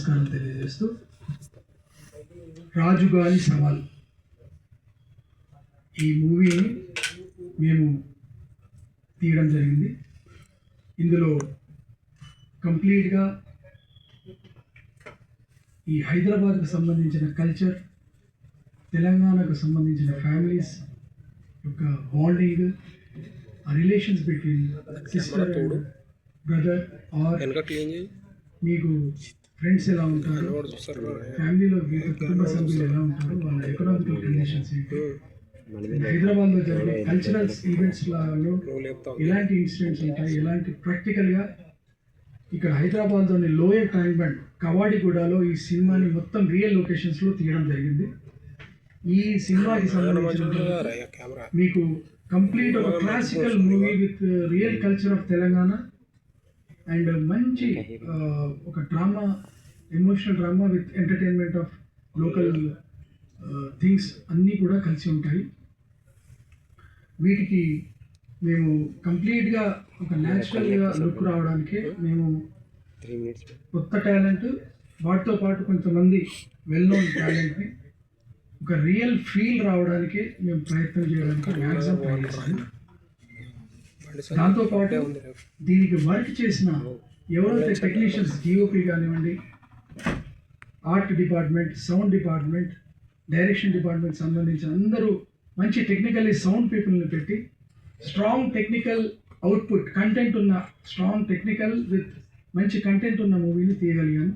నమస్కారం తెలియజేస్తూ రాజుగారి సవాల్ ఈ మూవీని మేము తీయడం జరిగింది. ఇందులో కంప్లీట్గా ఈ హైదరాబాద్కు సంబంధించిన కల్చర్, తెలంగాణకు సంబంధించిన ఫ్యామిలీస్ యొక్క బాండింగ్, ఆ relations between sister and brother or మీకు ఫ్రెండ్స్ ఎలా ఉంటారు, ఫ్యామిలీలో కుటుంబ సభ్యులు ఎలా ఉంటారు, వాళ్ళ ఎకనామికల్ కండిషన్స్ ఏంటి, హైదరాబాద్లో జరిగే కల్చరల్ ఈవెంట్స్లో ఎలాంటి ఇన్సిడెంట్స్ ఉంటాయి, ఎలాంటి ప్రాక్టికల్గా ఇక్కడ హైదరాబాద్లోని లోయర్ ట్యాంక్ బండ్ కవాడిగూడలో ఈ సినిమాని మొత్తం రియల్ లొకేషన్స్లో తీయడం జరిగింది. ఈ సినిమాకి సంబంధించిన మీకు కంప్లీట్ ఒక classical movie with real culture of Telangana and మంచి ఒక drama, emotional drama with entertainment of local things అన్నీ కూడా కలిసి ఉంటాయి. వీటికి మేము కంప్లీట్గా ఒక న్యాచురల్గా లుక్ రావడానికి మేము కొత్త టాలెంట్, వాటితో పాటు కొంతమంది వెల్ నోన్ టాలెంట్ని ఒక రియల్ ఫీల్ రావడానికి మేము ప్రయత్నం చేయడానికి మ్యాక్సిమం ట్రై చేస్తాము. దాంతోపాటు దీనికి వర్క్ చేసిన ఎవరైతే టెక్నీషియన్స్, డిఓపి కానివ్వండి, art department, sound department, direction department సంబంధించిన అందరూ మంచి టెక్నికల్లీ సౌండ్ పీపుల్ని పెట్టి స్ట్రాంగ్ టెక్నికల్ అవుట్పుట్ కంటెంట్ ఉన్న, స్ట్రాంగ్ టెక్నికల్ విత్ మంచి కంటెంట్ ఉన్న మూవీని తీయగలిగాను.